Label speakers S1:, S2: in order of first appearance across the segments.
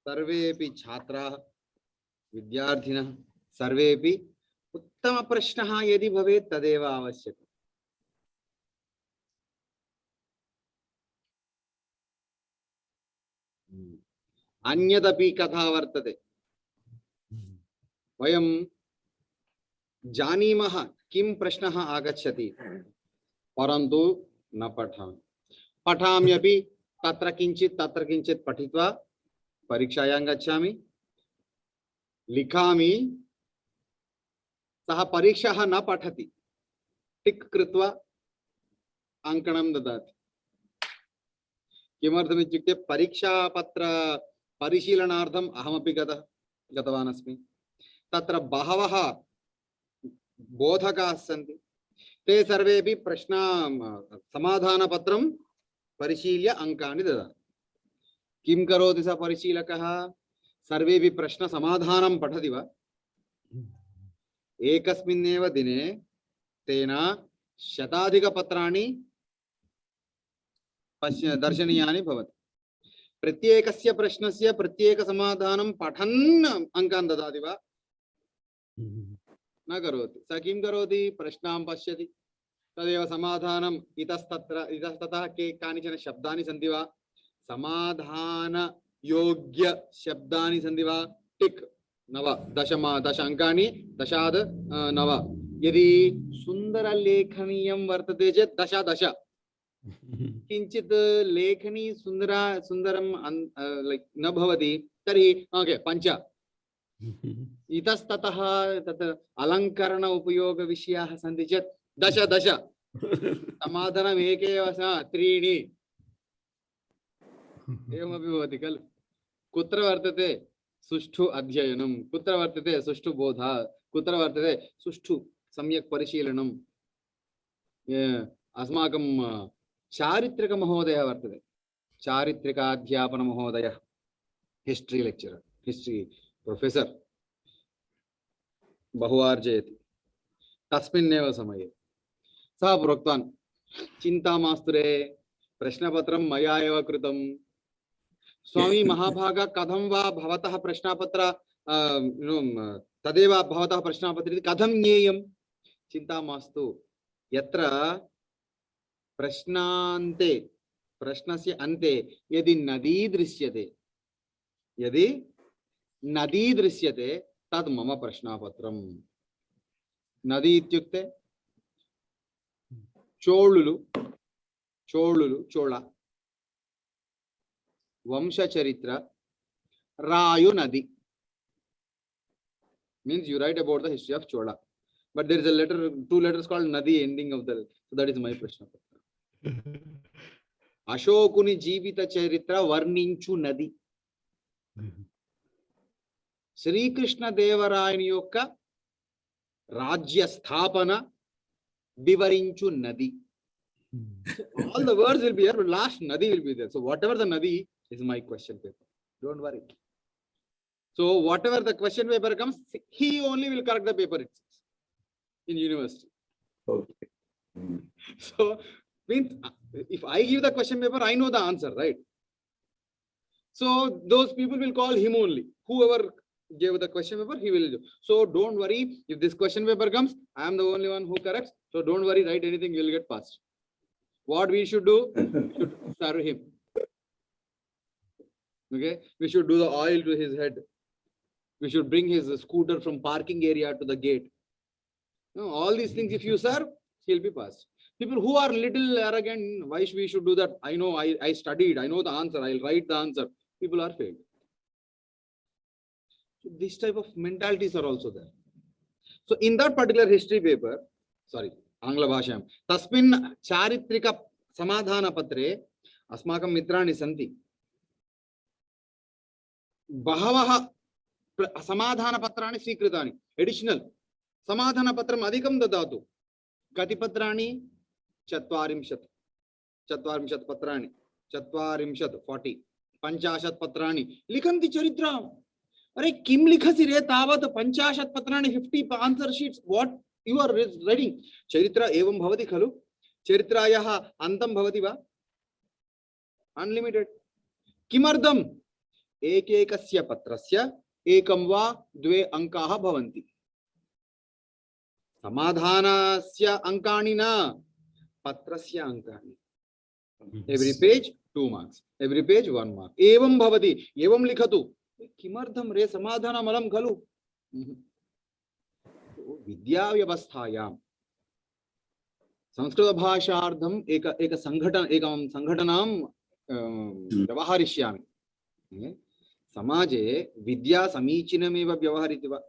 S1: सर्वेपि छात्राः विद्यार्थिनः सर्वेपि उत्तम प्रश्नः यदि भवेत् तदेव आवश्यकम्। अन्यदपि कथा वर्तते। वयं जानीमः किं प्रश्नः आगच्छति परन्तु न पठामि। पठाम्यपि तत्र किञ्चित् पठित्वा परीक्षायां गच्छामि, लिखामि, सः परीक्षाः न पठति, टिक् कृत्वा अङ्कणं ददाति। किमर्थमित्युक्ते परीक्षापत्र परिशीलनार्थम् अहमपि गतवान् अस्मि। तत्र बहवः बोधकाः सन्ति, ते सर्वेपि प्रश्न समाधानपत्रं परिशील्य अंकानि ददाति। किं करोति सः परिशीलकः? सर्वेपि प्रश्न समाधानं पठति वा? एकस्मिन्नेव दिने तेन शताधिकपत्राणि दर्शनीयानि भवति। प्रत्येकस्य प्रश्नस्य प्रत्येक समाधानं पठन् अंकान् ददाति वा? न करोति। स किं करोति? प्रश्नां पश्यति, तदेव समाधानम् इतस्ततः कानिचन शब्दानि सन्ति वा, समाधान योग्य शब्दानि सन्ति वा, टिक् 9 10 अंकानि 10 9। यदि सुंदर लेखनीयं वर्तते चेत् 10 10। किंचित् लेखनी सुंदरं न भवति तर्हि ओके 5। इतस्ततः तत् अलङ्करण उपयोग विषयाः सन्ति चेत् 10 10। समाधानम् एकेव 3। एवमपि भवति खलु। कुत्र वर्तते सुष्ठु अध्ययनं, कुत्र वर्तते सुष्ठु बोधः, कुत्र वर्तते सुष्ठु सम्यक् परिशीलनम्। अस्माकं चारित्रिक महोदयः वर्तते, चारित्रिकाध्यापन महोदयः, हिस्ट्री लेक्चरर्, हिस्ट्री प्रोफेसर्, बहु अर्जयति। तस्मिन्नेव समये सः प्रोक्तवान्, चिन्ता मास्तु रे, प्रश्नपत्रं मया एव कृतं। स्वामी महाभागा कथं वा भवतः प्रश्नपत्र तदेव भवतः प्रश्नपत्रे कथं ज्ञेयं? चिन्ता मास्तु, यत्र प्रश्नान्ते प्रश्नस्य अन्ते यदि नदी दृश्यते तद् मम प्रश्नपत्रम्। नदी इत्युक्ते चोळ वंशचरित्र रायु नदी means you write about the history of Chola, but there is a letter, 2 letters called Nadi ending of the, so that is my prashna patra. Ashokuni Jivita Charitra Varninchu Nadi. Sri Krishna Devarayani Yokka Rajya Sthapana Vivarinchu Nadi. So all the words will be here, but last Nadi will be there. So whatever the Nadi is my question paper. Don't worry. So whatever the question paper comes, he only will correct the paper itself in university. Okay. So means if I give the question paper, I know the answer, right? So those people will call him only. Whoever gave the question paper, he will do. So don't worry. If this question paper comes, I am the only one who corrects. So don't worry, write anything, you will get passed. What we should do? We should serve him. Okay? We should do the oil to his head. We should bring his scooter from parking area to the gate. No, all these things, if you serve, he'll be passed. People who are little arrogant, why we should do that? I know, I studied, I know the answer, I'll write the answer. People are failed. So this type of mentalities are also there. So in that particular history paper, sorry, Angla Bhashayam, Tasmin Charitrika Samadhana Patre, Asmakam Mitrani Santi. Bahavaha Samadhana Patrani Sikritani, additional Samadhana Patram Adikam Dadatu, Katipatrani, Chatwarimshat Patrani, Chatwarimshat 40, Panchashat Patrani, Likanti Charitra. Are Kim Likhasi Re Tava, the Panchashat Patrani, 50 answer sheets, what you are reading? Charitra Evam Bhavati Khalu, Charitrayaha Antam Bhavati Va, unlimited. Kimardam. एकैकस्य पत्रस्य एकं वा द्वे अंकाः भवन्ति। समाधानस्य अंकानि न, पत्रस्य अंकानि। Every page 2 marks, every page 1 marks. एवं भवति, एवं लिखतु। किमर्थं रे, समाधानमलं खलु। विद्या व्यवस्थायां संस्कृत भाषार्थम् एकं संघटनां व्यवहरिष्यामि। समाजे विद्या समीचीनमेव व्यवहरिति वा?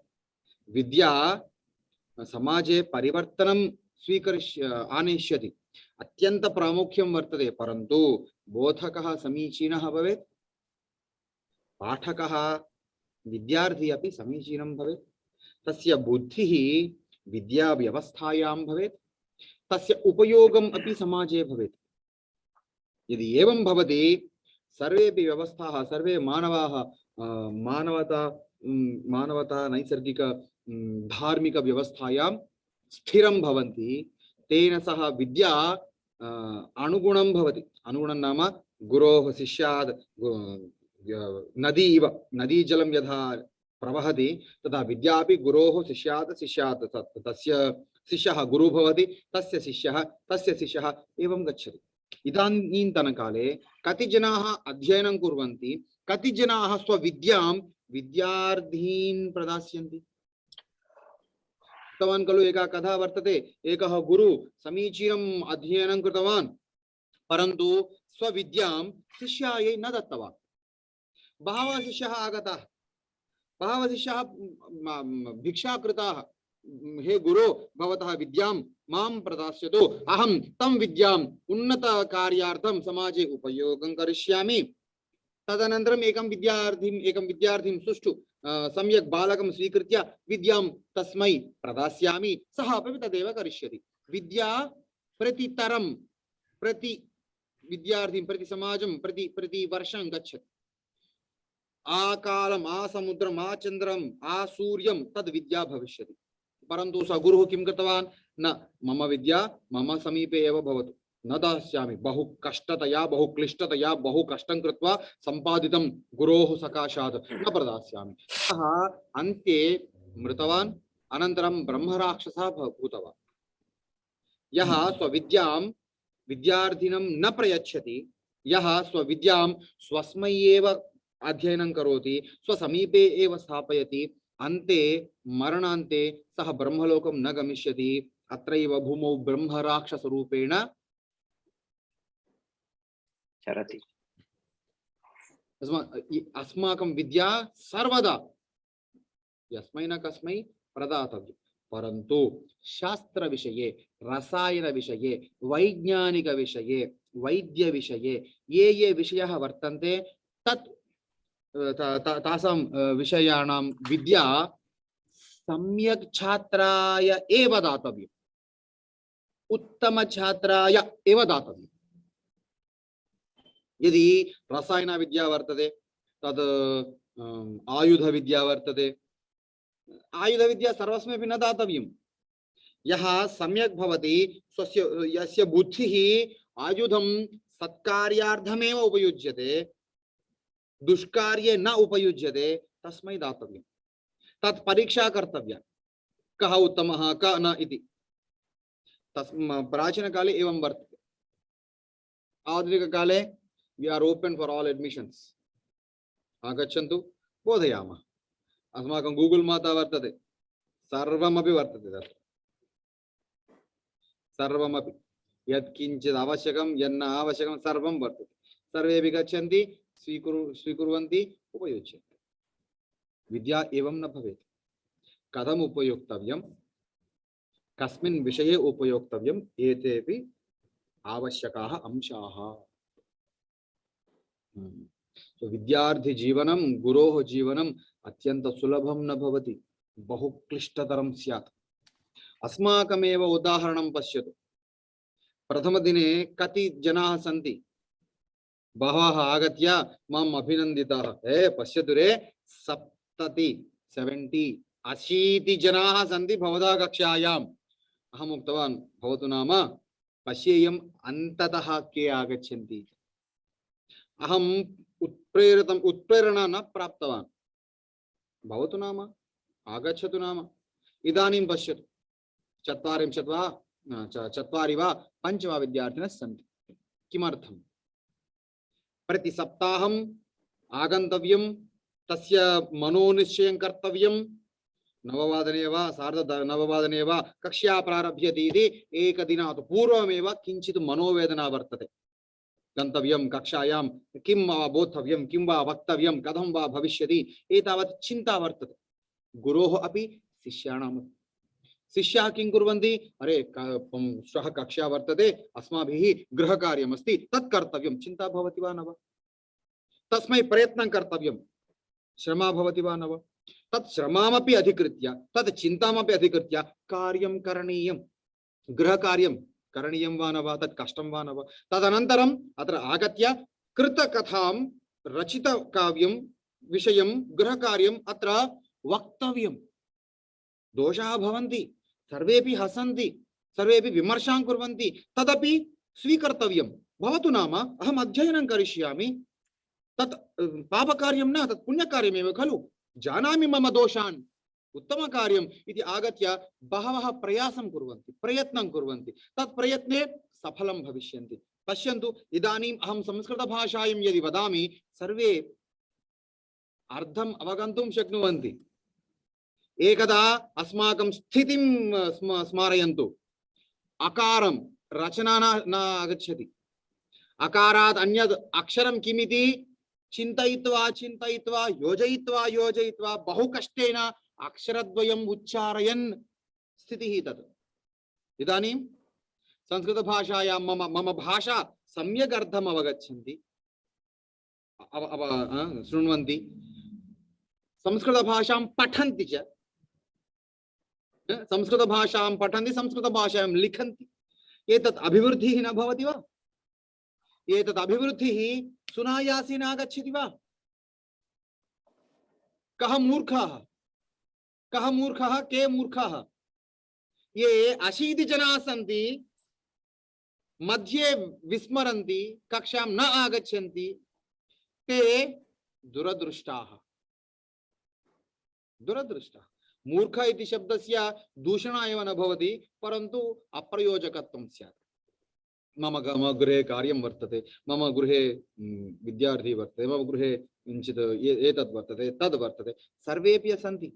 S1: विद्या समाजे परिवर्तनं आनयिष्यति, अत्यंत प्रामुख्यं वर्तते। परन्तु बोधकः समीचीनः भवेत्, पाठकः विद्यार्थी अपि समीचीनं भवेत्, तस्य बुद्धिः विद्या व्यवस्थायां भवेत्, तस्य उपयोगम् अपि समाजे भवेत्। यदि एवं भवति, सर्वेपि व्यवस्थाः, सर्वे मानवाः मानवता नैसर्गिक धार्मिक व्यवस्थायां स्थिरं भवन्ति। तेन सह विद्या अनुगुणं भवति। अनुगुणं नाम गुरोः शिष्याद् नदी इव, नदी जलं यथा प्रवहति तथा विद्या अपि गुरोः शिष्यात् शिष्यात्, तस्य शिष्यः गुरुः भवति, तस्य शिष्यः एवं गच्छति। इदानीन्तनकाले कति जनाः अध्ययनं कुर्वन्ति, कति जनाः स्वविद्यां विद्यार्थीन् प्रदास्यन्ति। उक्तवान् खलु, एका कथा वर्तते। एकः गुरु समीचीनम् अध्ययनं कृतवान्, परन्तु स्वविद्यां शिष्याय न दत्तवान्। बहवः शिष्याः आगताः, बहवः शिष्याः भिक्षा कृताः। हे गुरु, भवतः विद्यां मां प्रदास्यतु, अहं तं विद्याम् उन्नत कार्यार्थं समाजे उपयोगं करिष्यामि। तदनन्तरम् एकं विद्यार्थिं सुष्ठु सम्यक् बालकं स्वीकृत्य विद्यां तस्मै प्रदास्यामि, सः अपि तदेव करिष्यति। विद्या प्रतितरं प्रति विद्यार्थिं प्रति समाजं प्रति वर्षं गच्छति। आकालम् आसमुद्रम् आचन्द्रम् आसूर्यं तद् विद्या भविष्यति। परन्तु स गुरुः किं कृतवान्? न, मम विद्या मम समीपे एव भवतु, न दास्यामि। बहु कष्टतया, बहु क्लिष्टतया, बहु कष्टं कृत्वा सम्पादितं गुरोः सकाशात् न प्रदास्यामि। सः अन्ते मृतवान्, अनन्तरं ब्रह्मराक्षसः भूतवान्। यः स्वविद्यां विद्यार्थिनं न प्रयच्छति, यः स्वविद्यां स्वस्मै एव अध्ययनं करोति, स्वसमीपे एव स्थापयति, अन्ते मरणान्ते सः ब्रह्मलोकं न गमिष्यति, अत्रैव भूमौ ब्रह्मराक्षसरूपेण
S2: चरति।
S1: अस्माकं विद्या सर्वदा यस्मै न कस्मै प्रदातव्यं। परन्तु शास्त्र विषये, रसायन विषये, वैज्ञानिक विषये, वैद्य विषये ये विषयाः वर्तन्ते, तासां विषयाणां विद्या सम्यक् छात्राय एव दातव्यम्, उत्तम छात्राय एव दातव्यम्। यदि रसायन विद्या वर्तते, तद् आयुध विद्या वर्तते, आयुध विद्या सर्वस्मैपि न दातव्यम्। यः सम्यक् भवति, यस्य बुद्धिः आयुधं सत्कार्यार्थमेव उपयुज्यते, दुष्कार्ये न उपयुज्यते, तस्मै दातव्यम्। तत् परीक्षा कर्तव्या, कः उत्तमः कः न इति। प्राचीनकाले एवं वर्तते। आधुनिककाले we are open for all admissions. आगच्छन्तु, बोधयामः। अस्माकं गूगल माता वर्तते, सर्वमपि वर्तते तत्र, सर्वमपि यत् किञ्चित् आवश्यकं यन्न आवश्यकं सर्वं वर्तते। सर्वेपि गच्छन्ति, स्वीकुर्वन्ति, उपयुज्यन्ते। विद्या एवं न भवेत्। कथम् उपयोक्तव्यं, कस्मिन् विषये उपयोक्तव्यम्, एतेपि आवश्यकाः अंशाः। विद्यार्थी जीवनं, गुरोः जीवनम् अत्यंत सुलभं न भवति, बहु क्लिष्टतरं स्यात्। अस्माकमेव उदाहरणं पश्यतु। प्रथमदिने कति जनाः सन्ति, बहवः आगत्य माम् अभिनन्दिताः। पश्यतु रे, 70 जनाः सन्ति भवतः कक्षायाम्। अहम् उक्तवान्, भवतु नाम पश्येयम् अन्ततः के आगच्छन्ति। अहं उत्प्रेरणा न प्राप्तवान्। भवतु नाम, आगच्छतु नाम। इदानीं पश्यतु, चत्वारि वा पञ्च वा विद्यार्थिनः सन्ति। किमर्थं? प्रति सप्ताहम् आगन्तव्यं, तस्य मनोनिश्चयं कर्तव्यं। 9 वा सार्ध 9 वा कक्षा प्रारभ्यते इति एकदिनात् पूर्वमेव किञ्चित् मनोवेदना वर्तते। गन्तव्यं कक्षायां, किं वा बोद्धव्यं, किं वा वक्तव्यं, कथं वा भविष्यति, एतावत् चिन्ता वर्तते। गुरोः अपि शिष्याणामपि। शिष्याः किं कुर्वन्ति? अरे श्वः कक्षा वर्तते, अस्माभिः गृहकार्यमस्ति, तत् कर्तव्यं। चिन्ता भवति वा न वा? तस्मै प्रयत्नं कर्तव्यं, श्रमा भवति वा न वा? तत् श्रमामपि अधिकृत्य, तत् चिन्तामपि अधिकृत्य कार्यं करणीयं, गृहकार्यं करणीयं वा न वा? तत् कष्टं वा न वा? तदनन्तरम् अत्र आगत्य कृतकथां, रचितकाव्यं, विषयं, गृहकार्यम् अत्र वक्तव्यं। दोषाः भवन्ति, सर्वेपि हसन्ति, सर्वेपि विमर्शां कुर्वन्ति, तदपि स्वीकर्तव्यं। भवतु नाम, अहम् अध्ययनं करिष्यामि, तत् पापकार्यं न, तत् पुण्यकार्यमेव खलु। जानामि मम दोषान्, उत्तमकार्यम् इति आगत्य बहवः प्रयासं कुर्वन्ति, प्रयत्नं कुर्वन्ति, तत् प्रयत्ने सफलं भविष्यन्ति। पश्यन्तु, इदानीम् अहं संस्कृतभाषायां यदि वदामि, सर्वे अर्धम् अवगन्तुं शक्नुवन्ति। एकदा अस्माकं स्थितिं स्मारयन्तु। अकारं रचना न आगच्छति, अकारात् अन्यद् अक्षरं किमिति चिन्तयित्वा चिन्तयित्वा योजयित्वा योजयित्वा बहु कष्टेन अक्षरद्वयम् उच्चारयन् स्थितिः तत्। इदानीं संस्कृतभाषायां मम भाषा सम्यक् अर्थम् अवगच्छन्ति, शृण्वन्ति, संस्कृतभाषां पठन्ति च, संस्कृतभाषां पठन्ति, संस्कृतभाषायां लिखन्ति। एतत् अभिवृद्धिः न भवति वा? एतत् अभिवृद्धिः सुनायासेन आगच्छति वा? कः मूर्खः? कः मूर्खः? के मूर्खाः? ये 80 जनाः सन्ति, मध्ये विस्मरन्ति, कक्षां न आगच्छन्ति, ते दुरदृष्टाः। दुरदृष्टाः। मूर्ख इति शब्दस्य दूषणः एव न भवति, परन्तु अप्रयोजकत्वं स्यात्। मम गृहे कार्यं वर्तते, मम गृहे विद्यार्थी वर्तते, मम गृहे किञ्चित् एतद् वर्तते, तद् वर्तते, सर्वेपि सन्ति,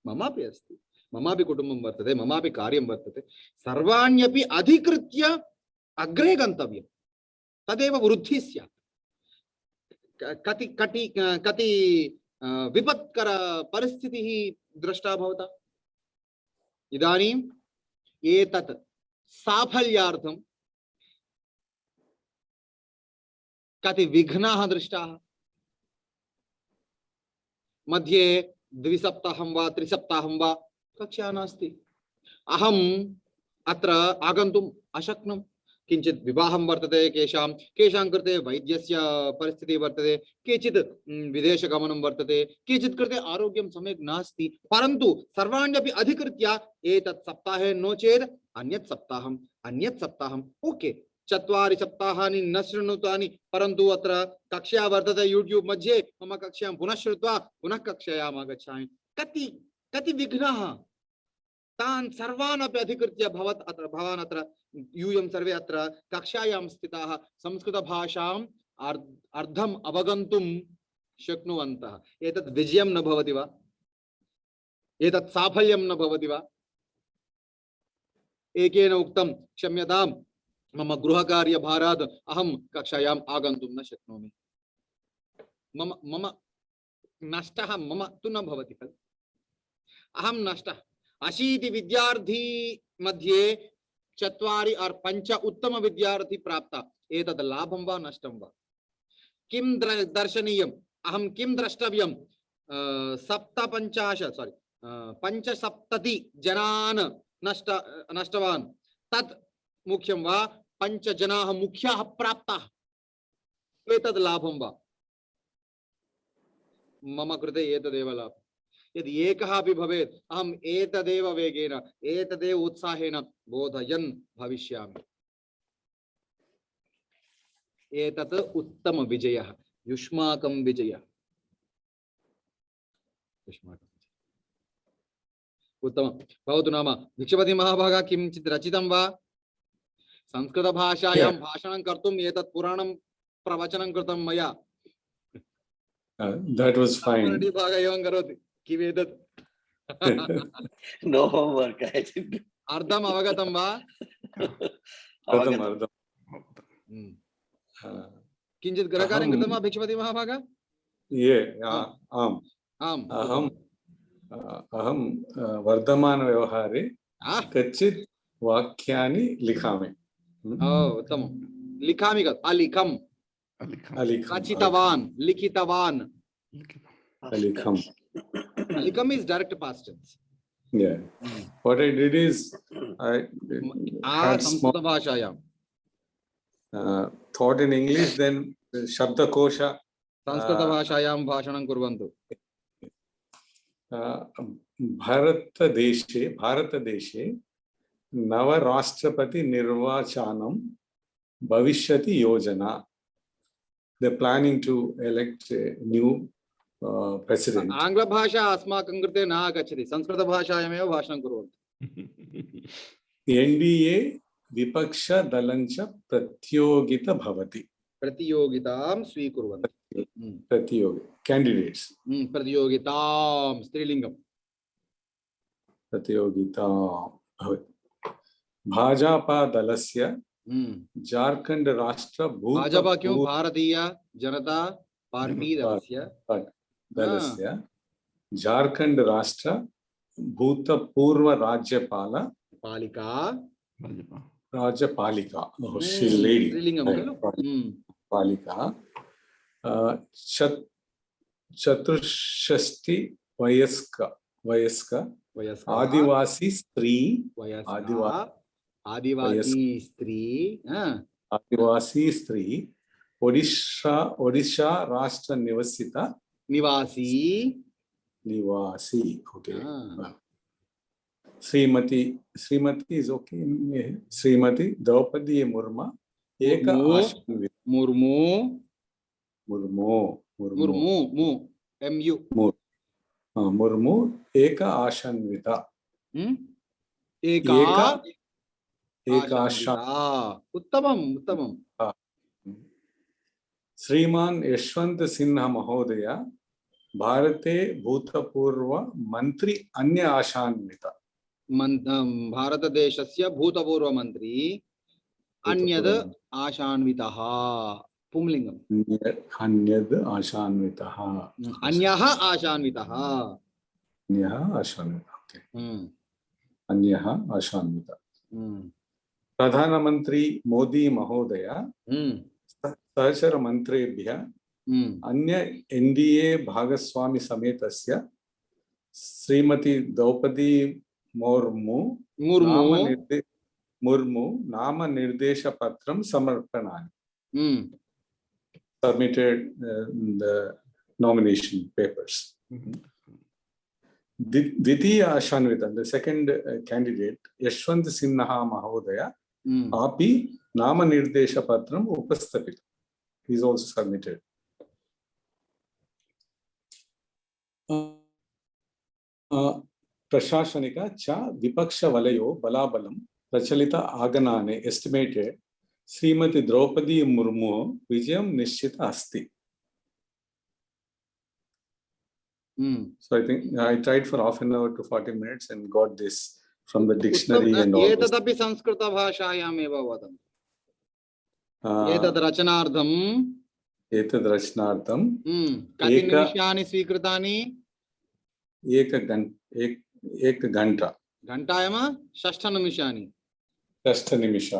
S1: ममापि अस्ति, ममापि कुटुम्बं वर्तते, ममापि कार्यं वर्तते। सर्वाण्यपि अधिकृत्य अग्रे गन्तव्यं, तदेव वृद्धिः स्यात्। कति विपत्कर परिस्थितिः दृष्टा भवता। इदानीम् एतत् साफल्यार्थं कति विघ्नाः दृष्टाः। मध्ये 2 सप्ताहं वा 3 सप्ताहं वा कक्षा नास्ति, अहम् अत्र आगन्तुम् अशक्नोमि। किंचित विवाहं वर्तते, केषां कृते वैद्यस्य परिस्थितिः वर्तते, केचित् विदेशगमनं वर्तते, केचित् कृते आरोग्यं सम्यक् नास्ति, परन्तु सर्वाण्यपि अधिकृत्य एतत् सप्ताहे नो चेत् अन्यत् सप्ताहम् ओके 4 सप्ताहानि न शृणुतानि, परन्तु अत्र कक्षा वर्तते यूट्यूब मध्ये, मम कक्षां पुनः श्रुत्वा पुनः कक्षायाम् आगच्छामि। कति विघ्नाः, तान् सर्वान् अपि अधिकृत्य भवान् अत्र यूयं सर्वे अत्र कक्षायां स्थिताः संस्कृतभाषाम् अर्धम् अवगन्तुं शक्नुवन्तः। एतत् विजयं न भवति वा? एतत् साफल्यं न भवति वा? एकेन उक्तं, क्षम्यतां, मम गृहकार्यभारात् अहं कक्षायाम् आगन्तुं न शक्नोमि। मम नष्टः मम तु न भवति खलु, अहं नष्टः। 80 विद्यार्थी मध्ये 4 और 5 उत्तम विद्यार्थी प्राप्त, एतद् लाभं वा नष्टं वा? किं दर्शनीयम्, अहं किं द्रष्टव्यं? 75 जनान् नष्टवान्, तत् मुख्यं वा? 5 जनाः मुख्याः प्राप्ताः, एतद् लाभं वा? मम कृते एतदेव लाभः। यदि एकः अपि भवेत्, अहम् एतदेव वेगेन, एतदेव उत्साहेन बोधयन् भविष्यामि। एतत् उत्तम विजयः युष्माकं विजयः उत्तमं भवतु नाम भिक्षपति महाभागा किञ्चित् रचितं वा संस्कृत भाषायां भाषणं कर्तुम् एतत् पुराणं प्रवचनं कृतं मया
S2: that was fine
S1: भाग एवं करोति किमेतत्
S3: no homework I did
S1: अर्धम् अवगतं वा
S2: अर्धम्
S1: किञ्चित् गृहकार्यं कृतं वा भिक्षपति महाभागा
S2: ये आम्
S1: आम्
S2: अहं वर्धमानव्यवहारे कच्चित् वाक्यानि लिखामि
S1: उत्तमं लिखामि अलिखम् रचितवान् लिखितवान् अलिखम् is direct past tense.
S2: Yeah. What I did is I had small thought in English, then Shabdakosha.
S1: Sanskrit भाषायां भाषणं कुर्वन्तु
S2: भारतदेशे नवराष्ट्रपति निर्वाचनं भविष्यति योजना. They're planning to elect a new president.
S1: आंग्ल भाषा अस्माकं कृते न आगच्छति संस्कृत भाषायामेव भाषणं कुर्वन्तु
S2: NDA विपक्ष दलञ्च प्रतियोगिता भवति
S1: प्रतियोगितां स्वीकुर्वन्तु
S2: प्रतियोगी candidates
S1: प्रतियोगितां स्त्रीलिङ्गं
S2: प्रतियोगिता भवति भाजपा दलस्य झारखंड राष्ट्र
S1: भाजपा क्यों भारतीय जनता पार्टी
S2: दलस्य झारखंड राष्ट्र भूतपूर्व राज्यपाल राज्यपालिका पालिका चतुष्षष्टि वयस्क आदिवासी स्त्री आदिवासी स्त्री ओडिशा राष्ट्र निवासी okay Shrimati is okay Shrimati Draupadi Murmu एक मुर्मू एक आशान्विता
S1: उत्तमम्
S2: श्रीमान यशवंत सिन्हा महोदय भारते भूतपूर्व मंत्री अन्य आशान्विता
S1: भारतदेशस्य भूतपूर्व मंत्री अन्यद् आशान्वितः पुंलिङ्गम्
S2: अन्यद् आशान्वितः
S1: अन्यः आशान्वितः
S2: अन्यः आशान्वितः प्रधानमंत्री मोदी महोदय सहचर मंत्रेभ्यः अन्य एनडीए भागस्वामी समेतस्य श्रीमती द्रौपदी मुर्मू नाम निर्देश पत्रं समर्पणामि submitted the nomination papers. द्वितीय आशान्विता, the second candidate Yashwant Sinha महोदय अपि नाम निर्देश पत्रम् उपस्थापित. He is also submitted. प्रशासनिक च विपक्ष वलयो बलाबलं प्रचलित आगनाने estimated श्रीमती द्रौपदी मुर्मू विजयं निश्चित अस्ति. So I think I tried for half an hour to 40 minutes and got this from the dictionary and all.
S1: एतदपि संस्कृत भाषायामेव वदन् एतद्
S2: रचनार्थं
S1: कति निमिषानि स्वीकृतानि
S2: एक घंटा
S1: घंटायाम 6 निमिषानि
S2: 6 निमिष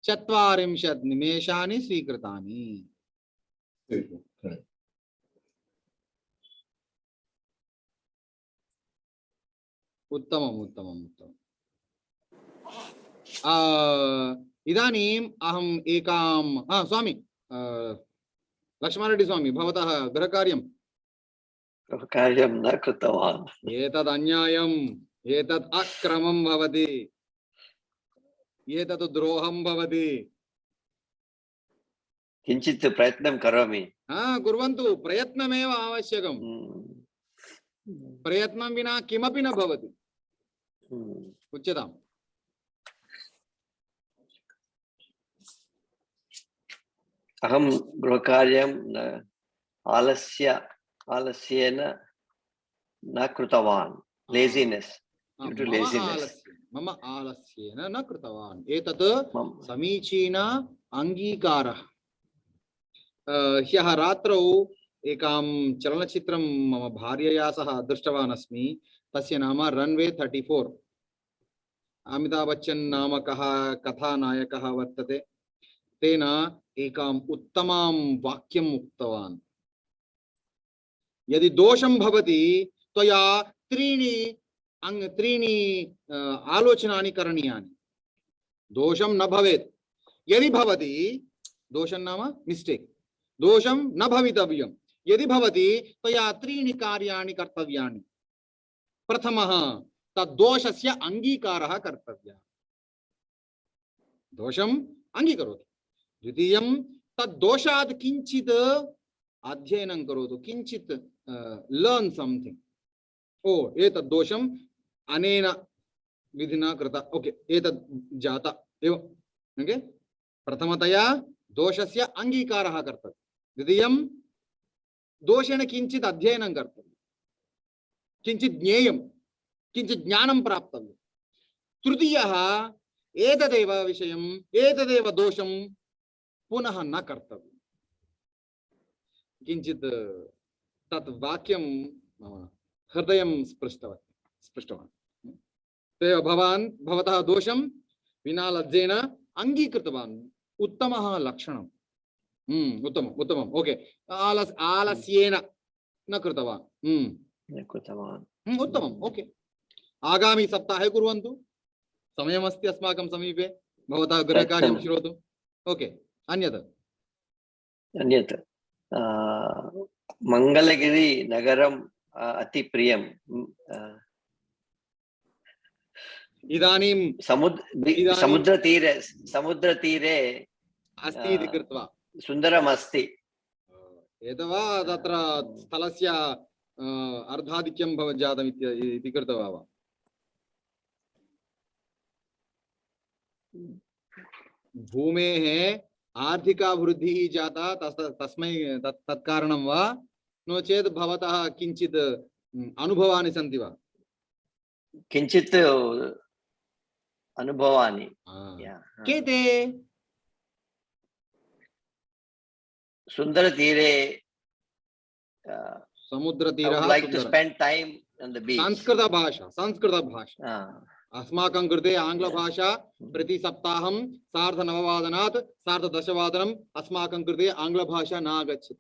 S1: 40 निमेषानि स्वीकृतानि. उत्तमम् उत्तमम् उत्तमम्. इदानीम् अहम् एकां स्वामी लक्ष्मणरेड्डी स्वामी भवतः गृहकार्यं
S3: न कृतवान्.
S1: एतद् अन्यायम् एतद् अक्रमं भवति. एतत् द्रोहं भवति।
S3: किञ्चित् प्रयत्नं करोमि।
S1: कुर्वन्तु, प्रयत्नमेव आवश्यकम्। प्रयत्नं विना किमपि न भवति। उच्यताम्।
S3: अहं गृहकार्यं आलस्येन न कृतवान्। लेजिनेस्, ड्यू टु लेजिनेस्।
S1: मम आलस्येन न कृतवान्। एतत् समीचीन अङ्गीकारः। ह्यः रात्रौ एकां चलनचित्रं मम भार्यया सह दृष्टवान् अस्मि। तस्य नाम रन्वे 34। अमिताभ बच्चन् नामकः कथानायकः वर्तते। तेन एकाम् उत्तमां वाक्यम् उक्तवान्। यदि दोषं भवति त्वया त्रीणि आलोचनानि करणीयानि। दोषं न भवेत्। यदि भवति, दोषं नाम मिस्टेक्, दोषं न भवितव्यं। यदि भवति त्वया त्रीणि कार्याणि कर्तव्यानि। प्रथमः तद्दोषस्य अङ्गीकारः कर्तव्यः। दोषम् अङ्गीकरोतु। द्वितीयं तद्दोषात् किञ्चित् अध्ययनं करोतु, किञ्चित् लर्न् समथिङ्ग्। ओ एतद् दोषम् अनेन विधिना कृता, ओके एतद् जाता एव। ओके, प्रथमतया दोषस्य अङ्गीकारः कर्तव्यः। द्वितीयं दोषेण किञ्चित् अध्ययनं कर्तव्यं, किञ्चित् ज्ञेयं, किञ्चित् ज्ञानं प्राप्तव्यं। तृतीयः एतदेव विषयम्, एतदेव दोषं पुनः न कर्तव्यम्। किञ्चित् तत् वाक्यं मम हृदयं स्पृष्टवान्। तदेव भवान् भवतः दोषं विना लज्जेन अङ्गीकृतवान्। उत्तमः लक्षणम्। उत्तमम् उत्तमम्। ओके, आलस्येन न कृतवान्। उत्तमम्। ओके, आगामी सप्ताहे कुर्वन्तु। समयमस्ति अस्माकं समीपे भवतः गृहकार्यं श्रोतुम्। ओके, अन्यत्
S3: मंगलगिरी नगरम् अति प्रियम्।
S1: इदानीं
S3: समुद्रतीरे
S1: अस्ति इति कृत्वा
S3: सुन्दरम् अस्ति।
S1: एतवा तत्र स्थलस्य अर्धाधिक्यं जातम् इति कृत्वा वा? भूमेः आर्थिकाभिवृद्धिः जाता तस्मै तत्कारणं वा, नो चेत् भवतः किञ्चित् अनुभवानि सन्ति वा?
S3: किञ्चित् अनुभवानि।
S1: के ते?
S3: सुन्दरतीरे,
S1: समुद्रतीरः,
S3: like to spend time on the beach.
S1: संस्कृतभाषा अस्माकं कृते आङ्ग्लभाषा प्रति सप्ताहं 9:30 10:30 अस्माकं कृते आङ्ग्लभाषा न आगच्छति।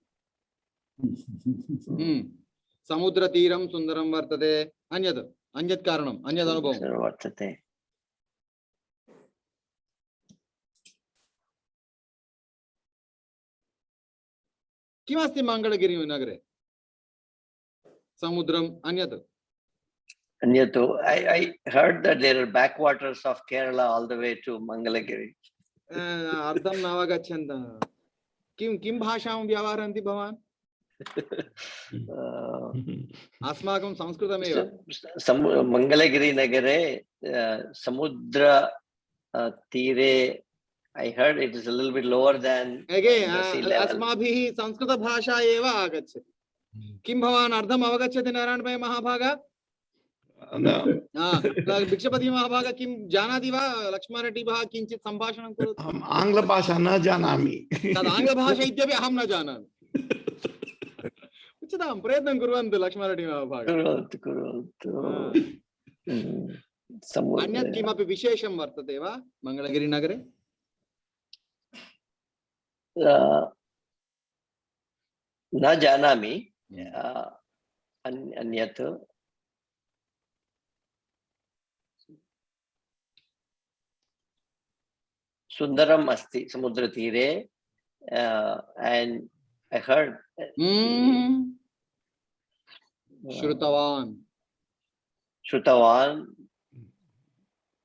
S1: समुद्रतीरं सुन्दरं वर्तते। अन्यत् कारणम्, अन्यत् अनुभवं
S3: वर्तते।
S1: किमस्ति मंगलगिरि नगरे? समुद्रम्, अन्यत्
S3: I heard that there are backwaters of Kerala all the way to Mangalagiri.
S1: अर्थं न अवगच्छन्तः। किं भाषां व्यवहरन्ति भवान्? अस्माकं संस्कृतमेव।
S3: मंगलगिरी नगरे समुद्र तीरे, I heard it is a little bit lower than sea level.
S1: अस्माभिः संस्कृतभाषा एव आगच्छति। किं भवान् अर्थम् अवगच्छति नारायणभाई महाभागा? भिक्षपति महाभागा किं जानाति वा? लक्ष्मणरेड्डिभः किञ्चित् सम्भाषणं करोतु।
S4: अहम् आङ्ग्लभाषा न जानामि।
S1: तद् आङ्ग्लभाषा इत्यपि अहं न जानामि। उच्यतां, प्रयत्नं कुर्वन्तु लक्ष्मणरेड्डी महाभागा। अन्यत् किमपि विशेषं वर्तते वा मंगलगिरिनगरे?
S3: न जानामि। अन्यत् सुन्दरम् अस्ति समुद्रतीरे। and I heard
S1: श्रुतवान्।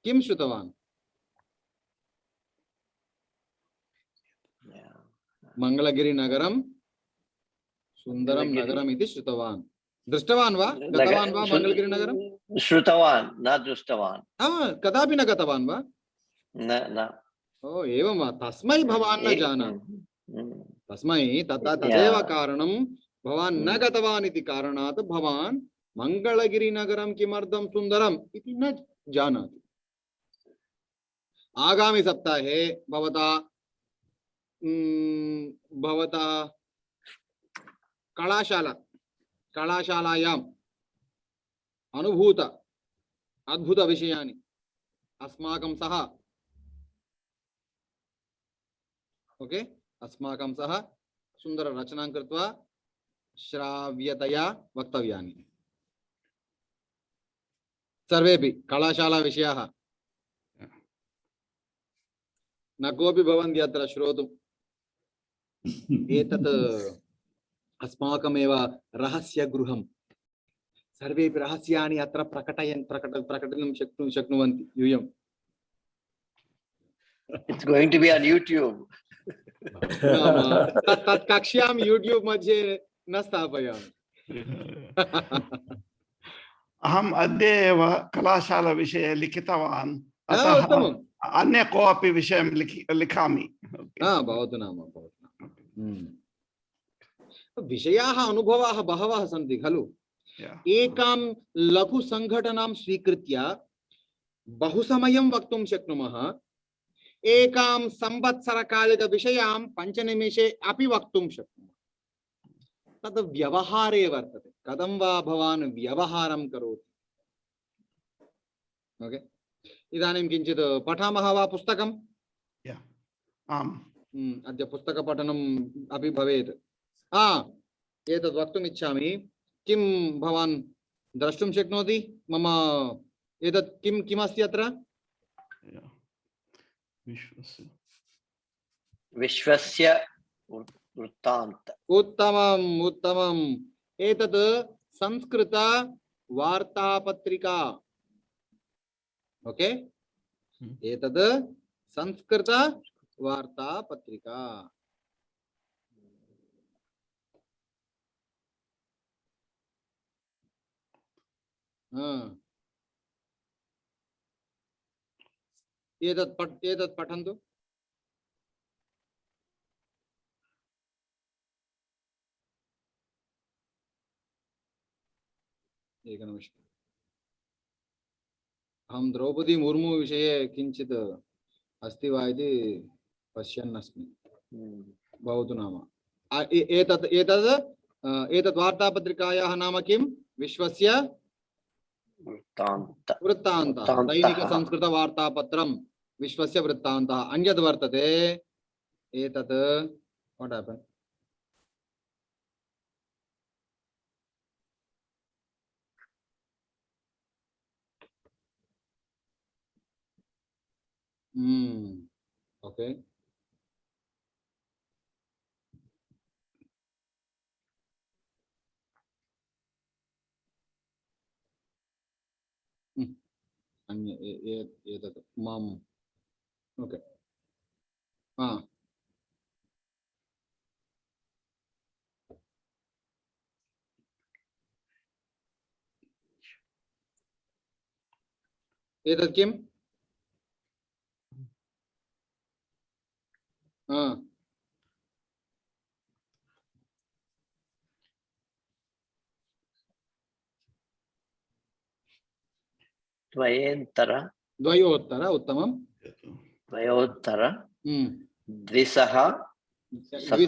S3: किं
S1: श्रुतवान्? मङ्गलगिरिनगरं सुन्दरं नगरम् इति श्रुतवान्। दृष्टवान् वा, गतवान् वा मङ्गलगिरिनगरं?
S3: श्रुतवान्, न दृष्टवान्।
S1: कदापि न गतवान् वा?
S3: न।
S1: ओ एवं वा, तस्मै भवान् न जानाति। तस्मै तदेव कारणं भवान् न गतवान् इति कारणात् भवान् मङ्गलगिरिनगरं किमर्थं सुन्दरम् इति न जानाति। आगामि सप्ताहे भवता कलाशालायाम् अनुभूत अद्भुत विषयानि अस्माकं सह अस्माकं सह सुन्दर रचनां कृत्वा श्राव्यतया वक्तव्यानि। सर्वेपि कलाशाला विषयाः न कोऽपि भवन्ति अत्र श्रोतुम्। एतत् अस्माकमेव रहस्यगृहं। सर्वेपि रहस्यानि अत्र प्रकटनं शक्नुवन्ति यूयम्।
S3: It's going to be on YouTube.
S1: तत् कक्ष्यां YouTube मध्ये न स्थापयामि।
S4: अहम् अद्य एव कलाशाला विषये लिखितवान्, अतः अन्य कोऽपि विषयं लिखामि।
S1: भवतु नाम, भवतु नाम। विषयाः अनुभवाः बहवः सन्ति खलु। एकां लघु संघटनां स्वीकृत्य बहु समयं वक्तुं शक्नुमः। एकां संवत्सरकालिक विषयां 5 निमेषे अपि वक्तुं शक्नुमः। तद् व्यवहारे वर्तते, कथं वा भवान् व्यवहारं करोति। ओके, इदानीं किञ्चित् पठामः वा पुस्तकम्?
S4: आम्,
S1: अद्य पुस्तकपठनम् अपि भवेत्। एतद् वक्तुम् इच्छामि। किं भवान् द्रष्टुं शक्नोति? मम एतत् किमस्ति अत्र?
S3: विश्वस्य वृत्तान्त।
S1: उत्तमम् उत्तमम्। एतत् संस्कृत वार्तापत्रिका। ओके, एतत् संस्कृत वार्तापत्रिका। एतत् पठन्तु। एकनिमिषम्। अहं द्रौपदी मुर्मु विषये किञ्चित् अस्ति वा इति पश्यन् अस्मि। भवतु नाम। एतत् वार्तापत्रिकायाः नाम किं? विश्वस्य वृत्तान्तः। दैनिक संस्कृत वार्तापत्रं विश्वस्य वृत्तान्तः। अन्यद् वर्तते एतत्, व्हाट हैपेंड? ओके, अन्य एतत् माम्। ओके, एतत् किम्? द्वयोत्तर उत्तमं।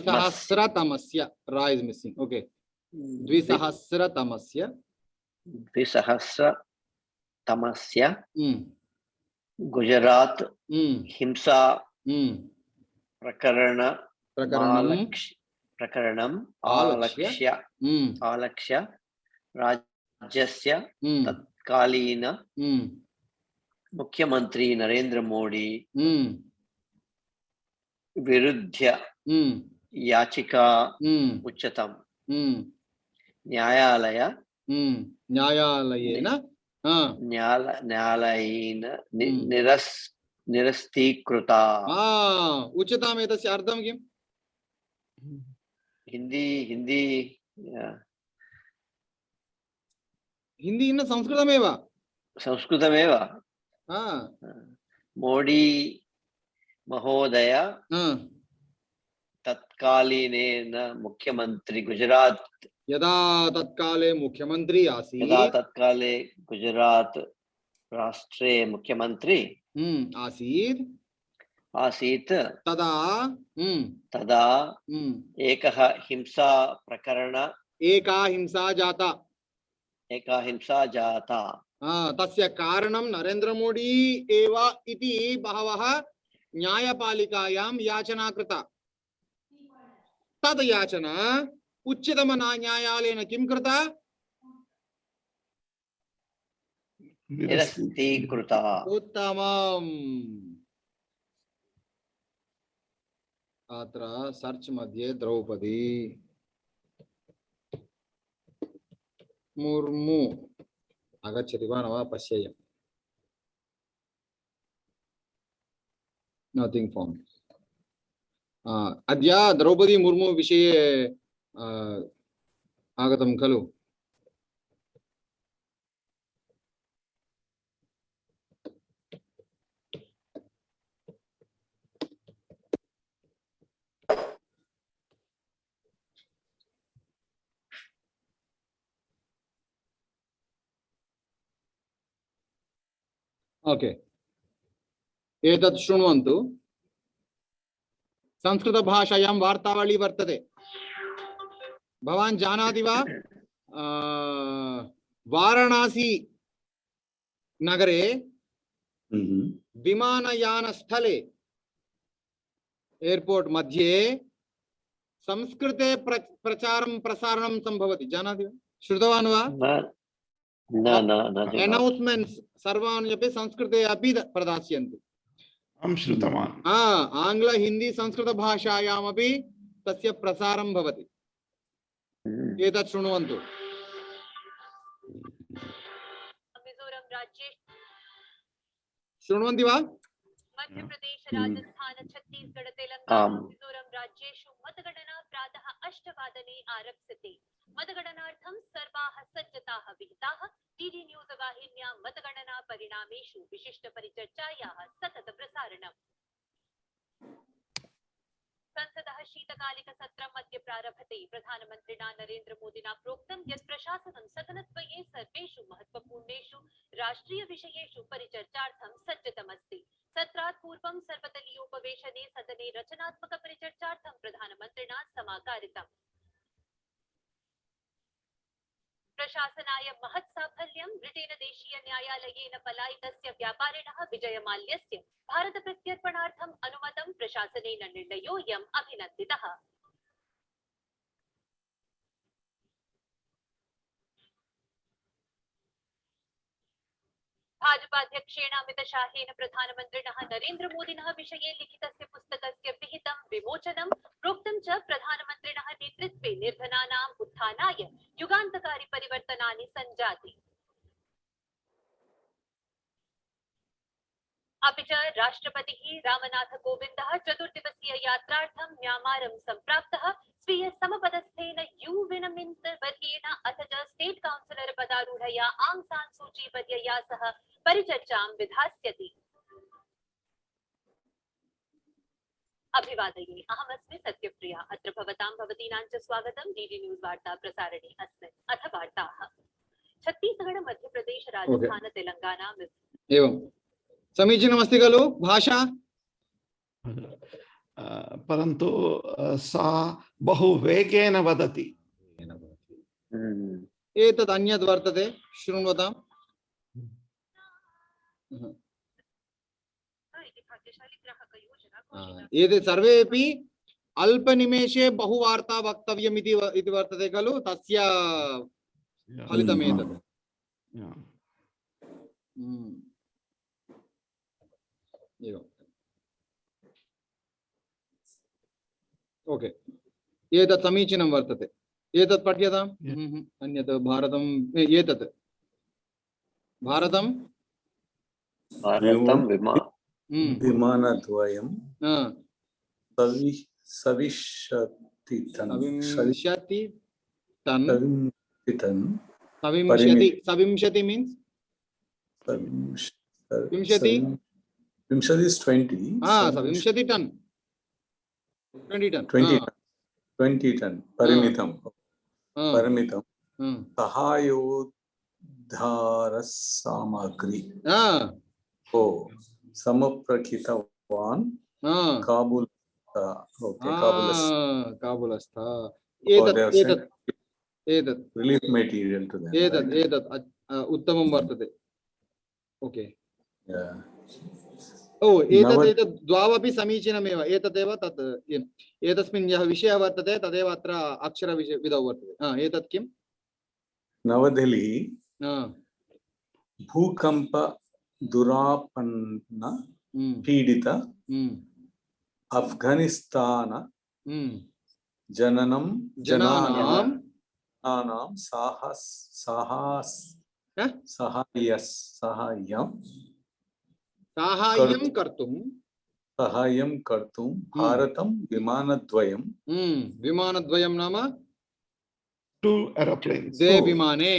S1: द्विसहस्रतमस्य रा इस् मिस्सिङ्ग्। ओके, द्विसहस्रतमस्य
S3: गुजरात हिंसा प्रकरणम् आलक्ष्य राज्यस्य तत्कालीन मुख्यमंत्री नरेंद्र मोदी विरुद्ध याचिका उच्चतम न्यायालयेन निरस्तीकृता।
S1: उच्यताम् एतस्य अर्थं किम्?
S3: हिंदी
S1: हिंदी न संस्कृतमेव
S3: संस्कृतमेव
S1: हा
S3: मोदी महोदय तत्कालीनेन मुख्यमंत्री गुजरात
S1: यदा तत्काले मुख्यमंत्री आसीत्
S3: यदा तत्काले गुजरात राष्ट्रे मुख्यमंत्री
S1: आसीत्
S3: आसीत्
S1: तदा
S3: तदा एकः हिंसा प्रकरण
S1: एका हिंसा जाता तस्य कारणं नरेंद्र मोदी एव इति बहवः न्यायपालिकायां याचना कृता तद् याचना उच्चतम न्यायालयेन किं कृता
S3: निरस्तीकृता
S1: उत्तमम् अत्र सर्च मध्ये द्रौपदी मुर्मु आगच्छति वा न वा पश्येयम् नथिंग फाउंड अद्य द्रौपदी मुर्मु विषये आगतं खलु ओके एतत् शृण्वन्तु संस्कृत भाषायां वार्तावली वर्तते भवान् जानाति वा वाराणसी नगरे विमानयानस्थले एयरपोर्ट मध्ये संस्कृते प्रचारं प्रसारणं संभवति जानाति वा श्रुतवान् वा अनाउन्समेंट्स सर्वाणि अपि संस्कृते अपि प्रदास्यन्ति
S4: अहं श्रुतवान्
S1: आंग्ल हिंदी संस्कृत भाषायामपि तस्य प्रसारं भवति एतत् शृण्वन्तु
S5: मिजोरम राज्ये
S1: शृण्वन्ति वा
S5: मध्य प्रदेश राजस्थान छत्तीसगढ़ तेलंगाना मिजोरम राज्येषु मतगणना प्रातः 8 वादने आरप्स्यते मतगणनार्थं सर्वाः सज्जताः विहिताः डीडी न्यूज वाहिन्यां मतगणना परिणामेषु विशिष्ट परिचर्चायाः सतत प्रसारणम् संसदः शीतकालिक सत्रम् अद्य प्रारभते प्रधानमन्त्रिणा नरेन्द्र मोदिना प्रोक्तं यत् प्रशासनं सदनद्वये सर्वेषु महत्वपूर्णेषु राष्ट्रिय विषयेषु परिचर्चार्थं सज्जतमस्ति सत्रात् पूर्वं सर्वदलीयोपवेशने सदने रचनात्मक परिचर्चार्थं प्रधानमन्त्रिणा समाकारितम् प्रशासनाय महत् साफल्यं ब्रिटेन देशीय न्यायालयेन पलायितस्य व्यापारिणः विजय माल्यस्य भारत प्रत्यर्पणार्थम् अनुमतं प्रशासनेन निर्णयोऽयम् अभिनन्दितः भाजपाध्यक्षेण अमित शाहेन प्रधानमन्त्रिणः नरेन्द्र मोदिनः विषये लिखितस्य पुस्तकस्य विहितं विमोचनं प्रोक्तं च प्रधानमन्त्रिणः नेतृत्वे निर्धनानाम् उत्थानाय युगान्तकारि परिवर्तनानि सञ्जाति अपि च राष्ट्रपतिः रामनाथ कोविन्दः चतुर्दिवसीय यात्रार्थं म्यांमारं सम्प्राप्तः स्वीय समपदस्थेन यू विन मिन्त वर्येण अथ च स्टेट काउंसिलर पदारूढया आंग सान सूची वर्यया सह परिचर्चां विधास्यति अभिवादये अहमस्मि सत्यप्रिया अत्र भवतां भवतीनां च स्वागतं डीडी न्यूज वार्ता प्रसारणे अस्मिन् अथ वार्ताः छत्तीसगढ़ मध्य प्रदेश राजस्थान तेलंगाना
S1: एवं समीचीनमस्ति खलु भाषा
S4: परन्तु सा बहु वेगेन वदति
S1: एतद् अन्यद् वर्तते शृण्वताम् एते सर्वेपि अल्पनिमेषे बहुवार्ता वक्तव्यम् इति वर्तते खलु तस्य फलितमेतत् ओके एतत् समीचीनं वर्तते एतत् पठ्यताम् अन्यत् भारतम् एतत् भारतं
S2: विमानद्वयं सविंशतितन
S1: सविंशति टन
S2: सविंशतितन
S1: सविंशति सविंशति मीन्स विंशति
S2: विंशति is 20.
S1: हाँ सविंशति टन 20 टन
S2: 20 ton परिमितम परिमितम
S1: हाँ
S2: सहायोद्धार सामग्री ओ समप्रखितवान्
S1: हाँ काबुलस्थ एतत्
S2: relief material to them.
S1: एतत् उत्तमं वर्तते ओके
S2: Yeah.
S1: ओ एतत् द्वावपि समीचीनमेव एतदेव तत् एतस्मिन् यः विषयः वर्तते तदेव अत्र अक्षरविधौ वर्तते एतत् किम्
S2: नवदेहली भूकंप दुरापन्न पीडित अफगानिस्तान जनानां
S1: साहाय्यं कर्तुं
S2: भारतं विमानद्वयं
S1: नाम
S4: 2 aeroplanes.
S1: द्वे विमाने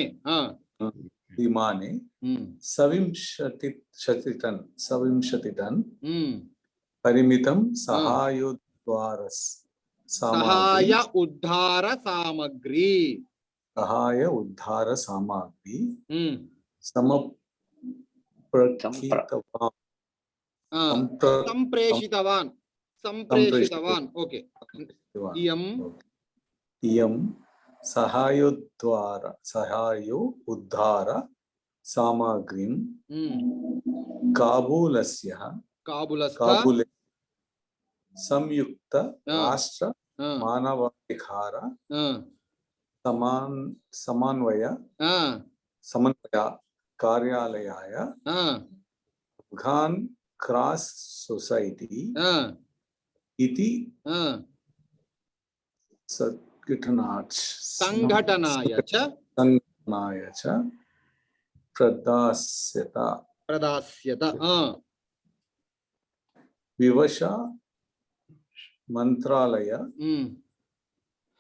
S2: विमाने सविंशति टन परिमितं सहाय
S1: उद्धार सामग्री संप्रेषितवान् ओके
S2: इयं सहायोद्धार सामग्रीं काबुल संयुक्त राष्ट्र मानवाधिकार समन्वय कार्यालयाय अफगान क्रॉस सोसाइटी इति संघटनाय च प्रदास्यत विवश मंत्रालय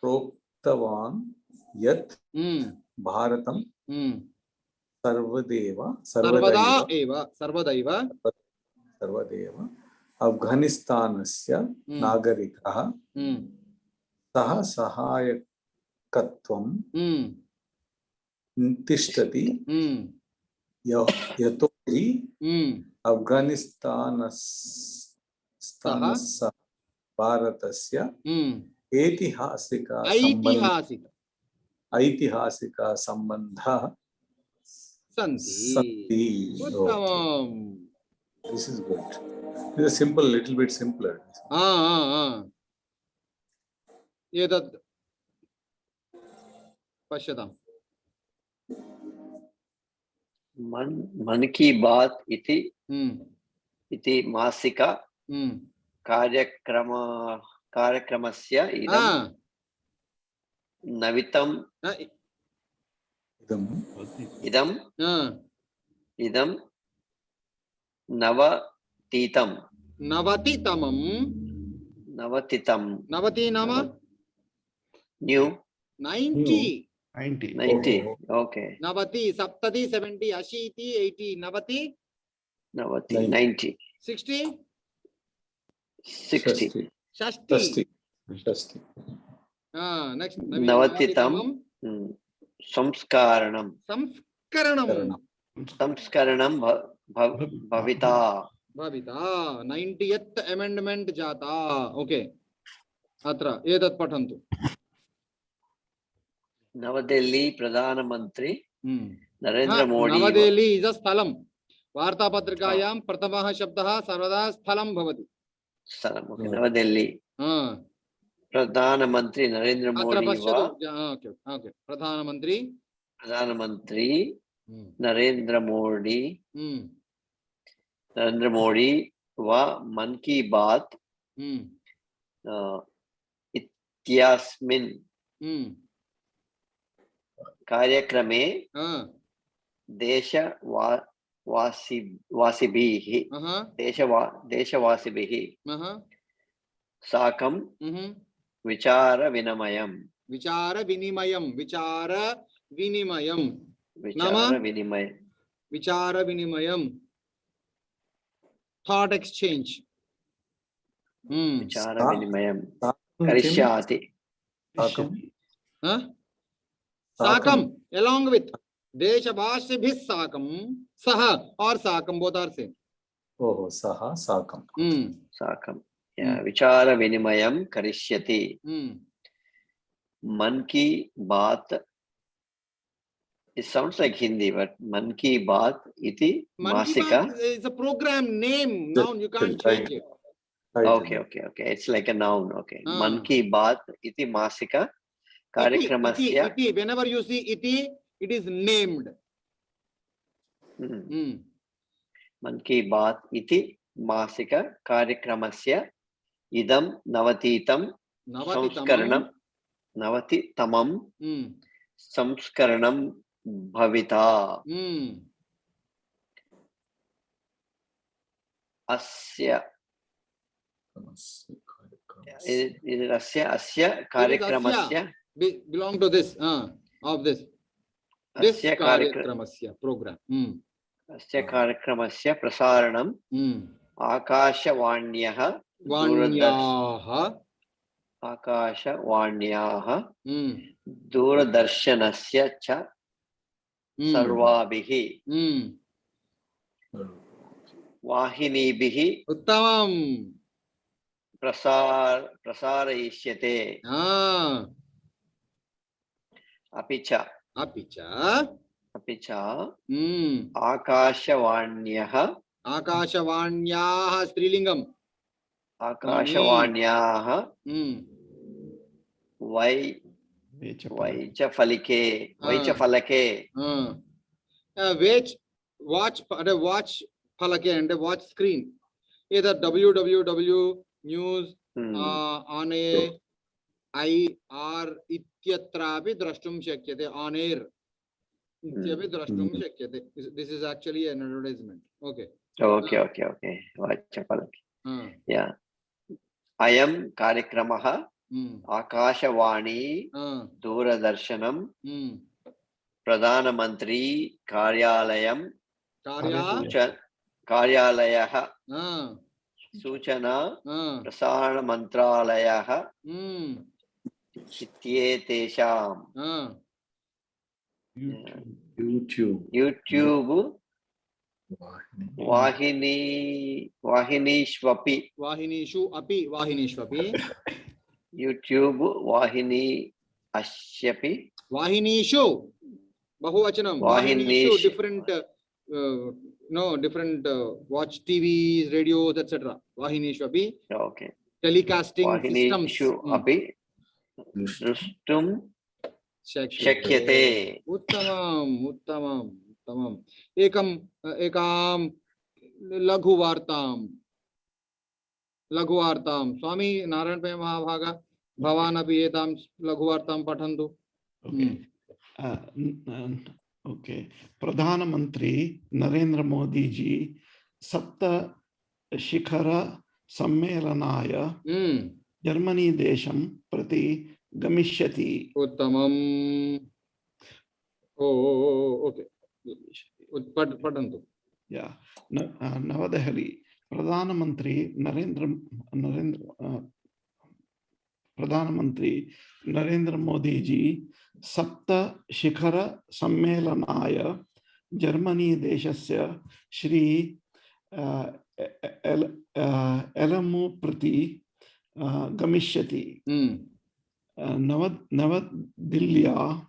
S2: प्रोक्तवान् यत् भारतं सर्वदैव अफगानिस्तानस्य नागरिकः सह सहायकत्वं तिष्ठति यतोहि अफगानिस्तानस्य भारतस्य ऐतिहासिक सम्बन्धः सन्ति. This is good. This is simple, little bit simpler.
S1: एतत् पश्यताम्
S3: मन की बात इति मासिक कार्यक्रमस्य इदं नवतितम
S1: नाम
S3: न्यू
S1: 90
S3: ओके
S1: 90 70 70 80 80 90
S3: 90
S1: 60 नेक्स्ट
S3: नवतितम संस्करणं भविता
S1: 90th अमेंडमेंट जाता ओके अत्र एतत् पठन्तु
S3: नवदेहली प्रधानमंत्री नरेंद्र मोदी
S1: नवदेहली इज अ स्थलं वार्तापत्रिकायां प्रथमः शब्दः सर्वदा स्थलं भवति
S3: नवदेहली प्रधानमंत्री नरेंद्र मोदी
S1: प्रधानमंत्री नरेंद्र मोदी व मन की बात
S3: इत्यस्मिन् कार्यक्रमे देशवासिभिः sakam vichara vinamayam.
S1: Vichara vinimayam. Vichara vinimayam.
S3: Vichara vinimayam.
S1: Vichara vinimayam. Thought exchange.
S3: Vichara vinimayam.
S2: Sakam
S3: Karishyati.
S2: Sakam.
S1: Huh? Sakam, along with. Deshabhashibhis sakam. Saha or sakam, both are same.
S2: Oh, saha sakam.
S3: Sakam. Yeah. Vichara vinimayam karishyati. Man ki baat. It sounds like Hindi, but Man ki baat iti
S1: Man Ki
S3: masika.
S1: Baat is a program name. Noun, you can't change it.
S3: Okay. It's like a noun. Okay. Man ki baat iti masika karikramasya.
S1: Iti. Whenever you see iti, it is named.
S3: Man ki baat iti masika karikramasya idam navatitam samskaranam navatitamam samskaranam bhavita asya. Is it asya karikramasya?
S1: Belong to this, of this. This Karyakramasya program.
S3: Asya karikramasya prasaranam akashavanyah दूरदर्शनस्य च सर्वाभिः वाहिनीभिः
S1: उत्तमम्
S3: प्रसारयिष्यते अपि च
S1: आकाशवाण्याः स्त्रीलिङ्गम्
S3: आकाशवाण्याः वैचफलके
S1: watch falake and watch screen, either www news on air IR ityatrapi drashtum shakyate, on air ityapi drashtum shakyate. This is actually an advertisement. Okay.
S3: वैचफलके. Yeah. Ayam karikramah Akashawani Doordarshanam Pradhana Mantri Karyalayam Karyalayah Suchana Prasarana Mantralayah Ityetesham YouTube Wahinishwapi YouTube Wahini Ashyapi
S1: Vahinishu Bahuvachanam Vahinishu different different watch TVs, radios, etc. Vahinishu api.
S3: Okay.
S1: Telecasting systems.
S3: Api Drustum Shakyate.
S1: Uttamam. Ekam Laghuvartam. Swami Narayan Pai Mahabhaga Bhavanapi etam Laghuvartam pathantu.
S4: Okay. Pradhana Mantri Narendra Modi ji Sapta Shikhara Sammelanaya Germany Desham Prati Gamishyati.
S1: Uttamam. Okay. Patantu.
S4: Yeah. Navadehali. Pradhana Mantri Narendra Modi ji Sapta Shikhara Sammelanaya Germany Deshasya Shri Elamu Prati Gamishyati. Navadilya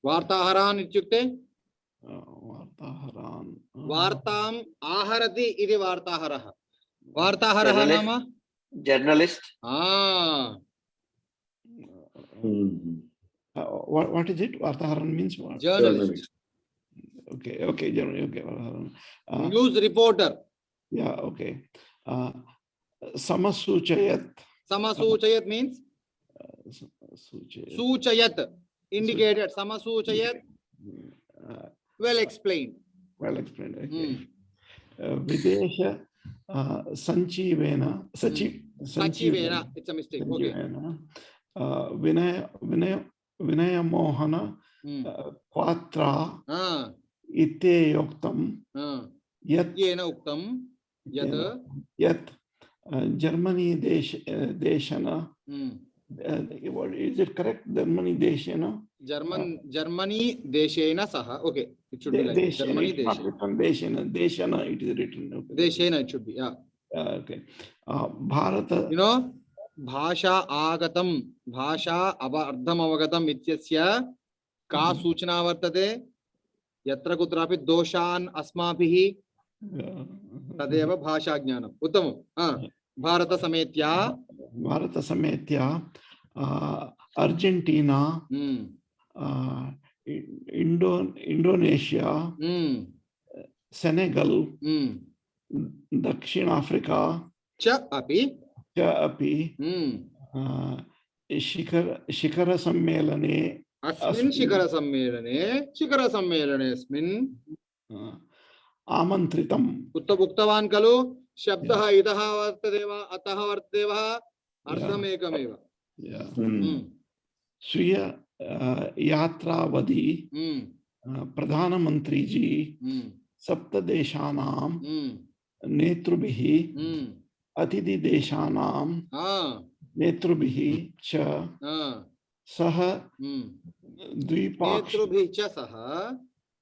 S4: Vartaharan ityukte Vartam aharati iti Vartaharaha. Vartaharaha nama
S3: journalist.
S4: What is it? Vartaharan means what?
S1: Journalist.
S4: Okay, journalist. Okay.
S1: News reporter.
S4: Yeah, okay. Samasuchayat
S1: means Suchayat, indicated. Samasuchayat, well explained.
S4: Okay. Videsha संजीवेन
S1: Sachivena, it's a mistake. Okay.
S4: Vinay Mohan
S1: Hmm.
S4: Kwatra
S1: Ah,
S4: इत्येयोक्तं
S1: ah.
S4: यत्
S1: येन उक्तं यत्
S4: यत् Germany देशन
S1: Hmm.
S4: is it correct Germany देशेन
S1: Germany deshena saha. Okay, it should be like that. Germany
S4: देशेन देशेन it is written okay.
S1: deshena it should be, yeah.
S4: Okay. Bharat
S1: You know, भाषा आगतम भाषा अर्थम अवगतम इत्यस्य का सूचना वर्तते यत्र कुत्रापि दोषान् अस्माभिः तदेव भाषा ज्ञानम् उत्तमं भारत
S4: समेत्या अर्जेंटीना इंडोनेशिया सेनेगल दक्षिण अफ्रीका
S1: च अपि
S4: शिखर सम्मेलने
S1: अस्मिन् शिखर सम्मेलनेऽस्मिन्
S4: आमन्त्रितम्
S1: उक्तवान् खलु शब्दः इतः वर्तते वा अतः वर्तते वा अर्थमेकमेव
S4: स्वीय यात्रावधि प्रधानमंत्री जी सप्तदेशानां नेतृभिः अतिथि देशानां नेतृभिः च सह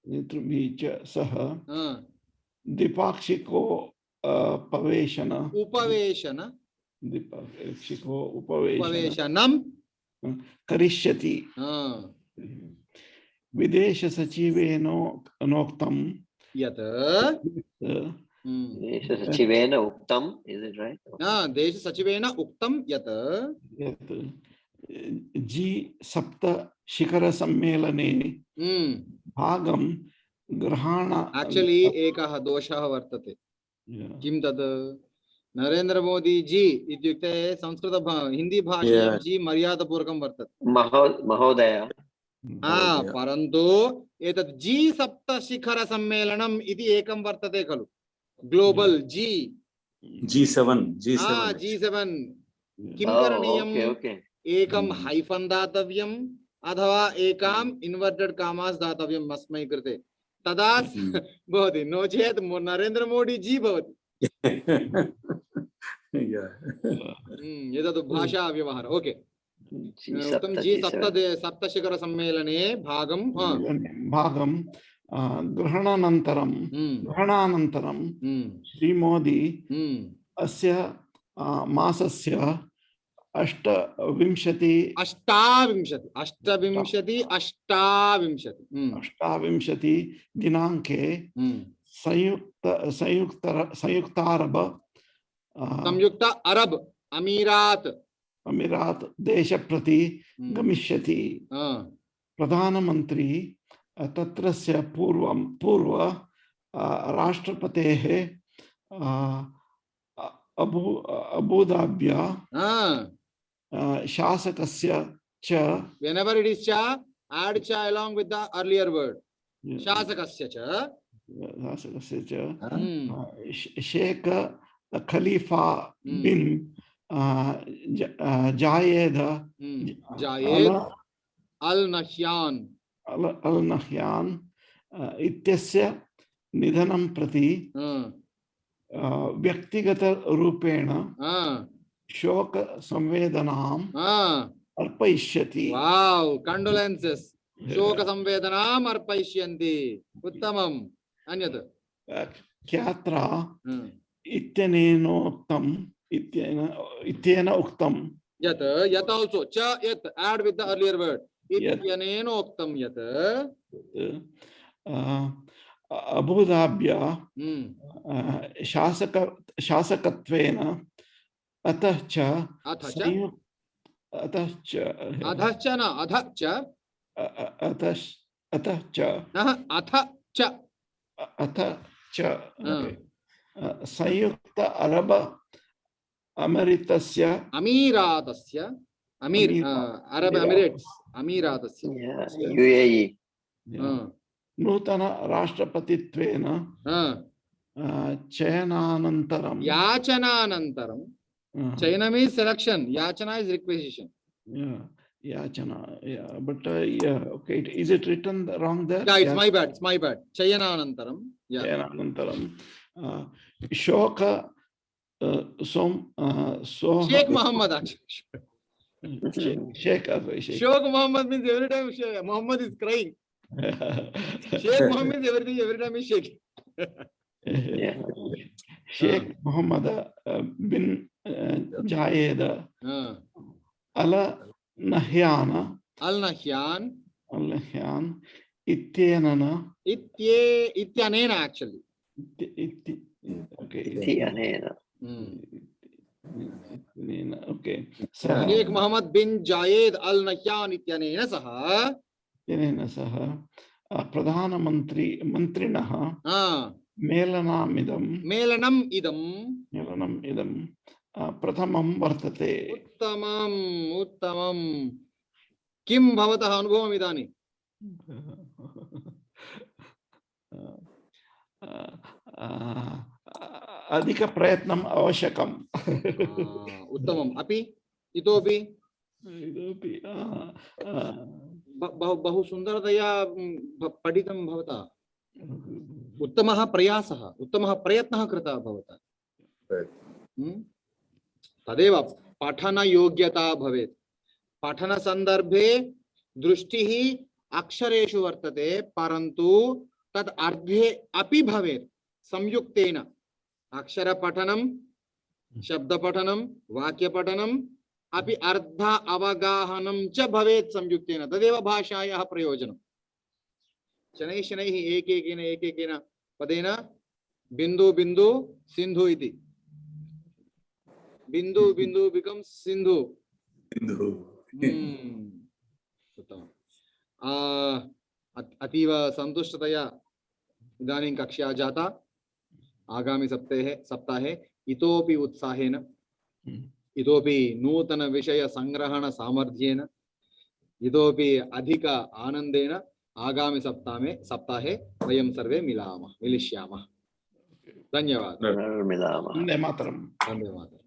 S4: नेतृभिः च सह द्विपाक्षिको उपवेशनम् करिष्यति विदेश सचिवेनोक्तं यत्
S3: देश सचिवेन उक्तम, is it right?
S1: देश सचिवेन उक्तं यत्
S4: G7 शिखर सम्मेलने भागं ग्रहण
S1: एक्चुअली एकः दोषः वर्तते किं तद् नरेंद्र मोदी जी इत्युक्ते संस्कृत हिंदी भाषायां जी मर्यादापूर्वकं वर्तते
S3: महोदय
S1: परन्तु एतत् G7 शिखर सम्मेलनम् इति एकं वर्तते खलु ग्लोबल G7 किं करणीयम् एकं हाइफन दातव्यम् अथवा एकाम् इन्वर्टेड कामास् दातव्यम् अस्मै कृते तदा भवति नो चेत् नरेंद्र मोदी जी भवति एतत् भाषा व्यवहार ओके उक्तं G7 शिखर सम्मेलने भागं
S4: ग्रहणानन्तरं श्रीमोदी अस्य मासस्य 28 दिनांके संयुक्त अरब अमीरात देश प्रति गमिष्यति प्रधानमंत्री तत्रस्य पूर्व राष्ट्रपतेः अबुधाब्या शासकस्य च
S1: whenever it is cha add cha along with the earlier word शासकस्य च
S4: शेख खलीफा बिन जायेद
S1: अल नह्यान
S4: इत्यस्य निधनं प्रति व्यक्तिगत रूपेण शोक संवेदनाम् अर्पयिष्यति
S1: वाव कंडोलेंसेस शोक संवेदनाम् अर्पयिष्यन्ति उत्तमम् अन्यत्
S4: ख्यात्रा इत्यनेन उक्तं
S1: यत् also च यत् add with the earlier word इत्यनेन उक्तं यत्
S4: अबुधाब्या शासकत्वेन अतः च संयुक्त अरब अमीरातस्य
S1: अरब एमिरेट्स अमीरातस्य
S3: UAE
S4: नूतन राष्ट्रपतित्वेन चयनानन्तरं
S1: याचनानन्तरं. Chayanam is selection, yachana is requisition.
S4: yachana, yeah, but yeah, okay, is it written wrong there?
S1: Yeah, it's my bad, it's my bad. Chayananantaram. Yeah.
S4: Chayanaanantaram. Shoka
S1: Sheikh Muhammad actually.
S4: Sheikh
S1: Sheikh Muhammad means every time Muhammad is crying. Sheikh Muhammad means every time is shaking.
S3: Yeah.
S4: Sheikh Muhammad bin Jayed Al Nahyan Ityanana
S1: Ityanena actually.
S4: Okay. Okay.
S1: Sheikh Muhammad bin Jayed Al Nahyan Ityanena Saha.
S4: Pradhana Mantrinah
S1: Melanam idam.
S4: Prathamam vartate.
S1: Uttamam. Kim bhavatah anubhavam idani?
S4: Adhika prayatnam avashakam.
S1: Uttamam. Api? Itopi? बहु सुंदरतया पठितं भवता. उत्तमः प्रयासः, उत्तमः प्रयत्नः कृतः भवता. तदेव पठनयोग्यता भवेत्. पठनसन्दर्भे दृष्टिः अक्षरेषु वर्तते, परन्तु तद् अर्थे अपि भवेत् संयुक्तेन. अक्षरपठनं, शब्दपठनं, वाक्यपठनं अपि अर्थ अवगाहनं च भवेत् संयुक्तेन. तदेव भाषायाः प्रयोजनं. शनैः शनैः एकेकेन पदेन बिंदु बिंदु सिंधु इति. बिंदु बिंदु becomes सिंधु. उत्तमम्. अतीव सन्तुष्टतया इदानीं कक्षा जाता. आगामि सप्ताहे इतोपि उत्साहेन, इतोपि नूतन विषय संग्रहण सामर्थ्येन, इतोपि अधिक आनंदेन आगामि सप्ताहे वयं सर्वे मिलिष्यामः. धन्यवादः.
S3: मिलामः.
S4: वन्दे मातरम्.
S1: धन्यवादः.